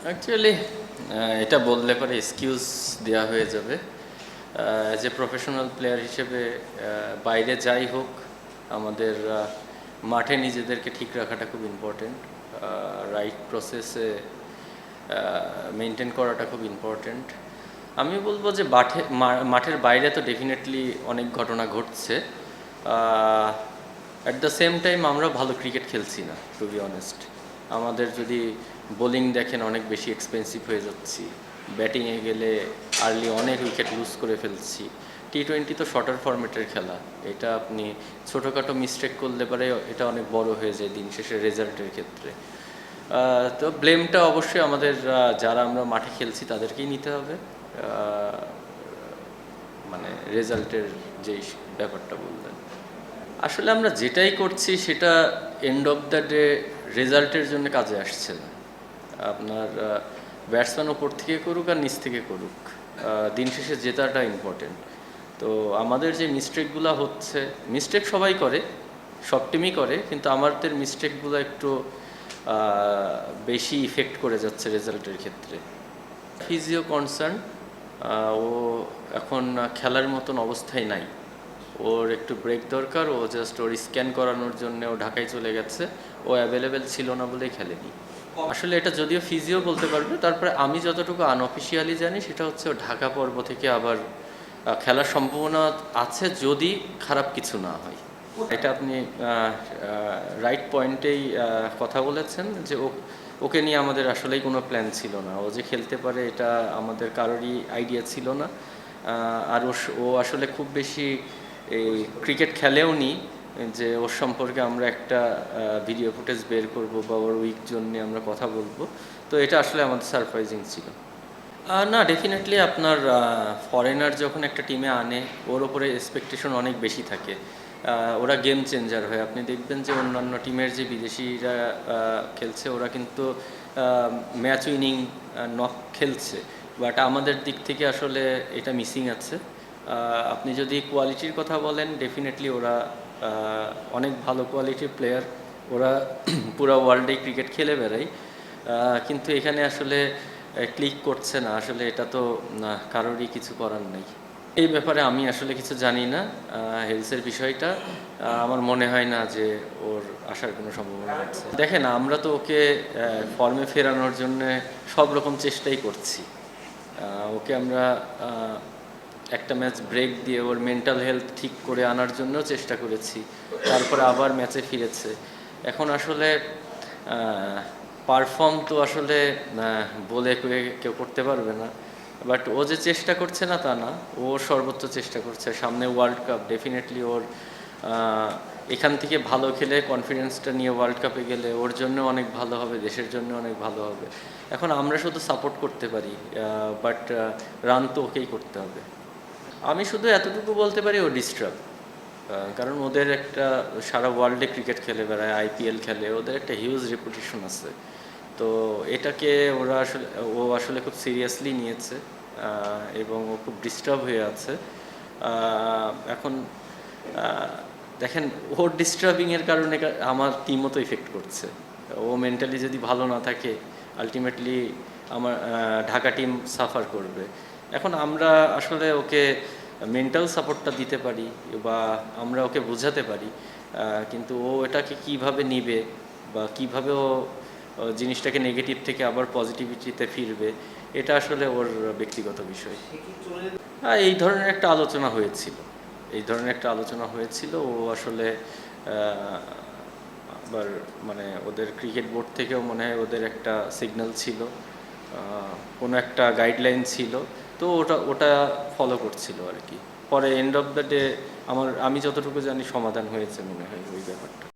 Actually এটা বললে পরে এক্সকিউজ দেওয়া হয়ে যাবে। অ্যাজ এ প্রফেশনাল প্লেয়ার হিসেবে বাইরে যাই হোক, আমাদের মাঠে নিজেদেরকে ঠিক রাখাটা খুব ইম্পর্টেন্ট। রাইট প্রসেসে মেনটেন করাটা খুব ইম্পর্টেন্ট। আমি বলবো যে মাঠের বাইরে তো ডেফিনেটলি অনেক ঘটনা ঘটছে। অ্যাট দ্য সেম টাইম আমরা ভালো ক্রিকেট খেলছি না, টু বি অনেস্ট। আমাদের যদি বোলিং দেখেন, অনেক বেশি এক্সপেন্সিভ হয়ে যাচ্ছি। ব্যাটিংয়ে গেলে আর্লি অনেক উইকেট লুজ করে ফেলছি। টি-20 তো শর্টার ফরম্যাটের খেলা, এটা আপনি ছোটোখাটো মিস্টেক করলে পরে এটা অনেক বড় হয়ে যায় দিন শেষে রেজাল্টের ক্ষেত্রে। তো ব্লেমটা অবশ্যই আমাদের যারা আমরা মাঠে খেলছি তাদেরকেই নিতে হবে। মানে রেজাল্টের যেই ব্যাপারটা বললেন, আসলে আমরা যেটাই করছি সেটা এন্ড অফ দ্য ডে রেজাল্টের জন্য কাজে আসছে না। আপনার ব্যাটসম্যান ওপর থেকে করুক আর নিচ থেকে করুক, দিন শেষে জেতাটা ইম্পর্টেন্ট। তো আমাদের যে মিস্টেকগুলো হচ্ছে, মিস্টেক সবাই করে, সব টিমই করে, কিন্তু আমাদের মিস্টেকগুলো একটু বেশি ইফেক্ট করে যাচ্ছে রেজাল্টের ক্ষেত্রে। ফিজিও কনসার্ন, ও এখন খেলার মতন অবস্থায় নাই। ওর একটু ব্রেক দরকার। ও জাস্ট ওর স্ক্যান করানোর জন্য ও ঢাকায় চলে গেছে। ও অ্যাভেলেবেল ছিল না বলেই খেলেনি। আসলে এটা যদিও ফিজিও বলতে পারবে। তারপরে আমি যতটুকু আনঅফিসিয়ালি জানি সেটা হচ্ছে ও ঢাকা পর্ব থেকে আবার খেলার সম্ভাবনা আছে, যদি খারাপ কিছু না হয়। এটা আপনি রাইট পয়েন্টেই কথা বলেছেন যে ওকে নিয়ে আমাদের আসলেই কোনো প্ল্যান ছিল না। ও যে খেলতে পারে এটা আমাদের কারোরই আইডিয়া ছিল না। আর ও আসলে খুব বেশি এই ক্রিকেট খেলেও নি যে ওর সম্পর্কে আমরা একটা ভিডিও ফুটেজ বের করব বা ওর উইক জন্যে আমরা কথা বলবো। তো এটা আসলে আমাদের সারপ্রাইজিং ছিল। না, ডেফিনেটলি আপনার ফরেনার যখন একটা টিমে আনে, ওর ওপরে এক্সপেকটেশন অনেক বেশি থাকে। ওরা গেম চেঞ্জার হয়। আপনি দেখবেন যে অন্যান্য টিমের যে বিদেশিরা খেলছে, ওরা কিন্তু ম্যাচ উইনিং নক খেলছে, বাট আমাদের দিক থেকে আসলে এটা মিসিং আছে। আপনি যদি কোয়ালিটির কথা বলেন, ডেফিনেটলি ওরা অনেক ভালো কোয়ালিটির প্লেয়ার। ওরা পুরো ওয়ার্ল্ডেই ক্রিকেট খেলে বেড়ায়, কিন্তু এখানে আসলে ক্লিক করছে না। আসলে এটা তো কারোরই কিছু করার নেই। এই ব্যাপারে আমি আসলে কিছু জানি না। হেলসের বিষয়টা আমার মনে হয় না যে ওর আসার কোনো সম্ভাবনা আছে। দেখেন, আমরা তো ওকে ফর্মে ফেরানোর জন্য সব রকম চেষ্টাই করছি। ওকে আমরা একটা ম্যাচ ব্রেক দিয়ে ওর মেন্টাল হেলথ ঠিক করে আনার জন্য চেষ্টা করেছি। তারপরে আবার ম্যাচে ফিরেছে। এখন আসলে পারফর্ম তো আসলে বলে কেউ করতে পারবে না, বাট ও যে চেষ্টা করছে না তা না, ও সর্বোচ্চ চেষ্টা করছে। সামনে ওয়ার্ল্ড কাপ, ডেফিনেটলি ওর এখান থেকে ভালো খেলে কনফিডেন্সটা নিয়ে ওয়ার্ল্ড কাপে গেলে ওর জন্য অনেক ভালো হবে, দেশের জন্য অনেক ভালো হবে। এখন আমরা শুধু সাপোর্ট করতে পারি, বাট রান তো ওকেই করতে হবে। আমি শুধু এতটুকু বলতে পারি, ও ডিস্টার্ব। কারণ ওদের একটা সারা ওয়ার্ল্ডে ক্রিকেট খেলে বেড়ায়, আইপিএল খেলে, ওদের একটা হিউজ রেপুটেশন আছে। তো এটাকে ও আসলে খুব সিরিয়াসলি নিয়েছে, এবং ও খুব ডিস্টার্ব হয়ে আছে। এখন দেখেন, ওর ডিস্টার্বিংয়ের কারণে আমার টিমও তো ইফেক্ট করছে। ও মেন্টালি যদি ভালো না থাকে, আলটিমেটলি আমার ঢাকা টিম সাফার করবে। এখন আমরা আসলে ওকে মেন্টাল সাপোর্টটা দিতে পারি বা আমরা ওকে বোঝাতে পারি, কিন্তু ও এটাকে কিভাবে নিবে বা কিভাবে ও জিনিসটাকে নেগেটিভ থেকে আবার পজিটিভিটিতে ফিরবে, এটা আসলে ওর ব্যক্তিগত বিষয়। এই ধরনের একটা আলোচনা হয়েছিল। ও আসলে আবার মানে ওদের ক্রিকেট বোর্ড থেকেও মনে হয় ওদের একটা সিগন্যাল ছিল, কোনো একটা গাইডলাইন ছিল, তো ওটা ফলো করছিল আর কি। পরে এন্ড অফ দ্য ডে আমি যতটুকু জানি সমাধান হয়েছে মনে হয় ওই ব্যাপারটা।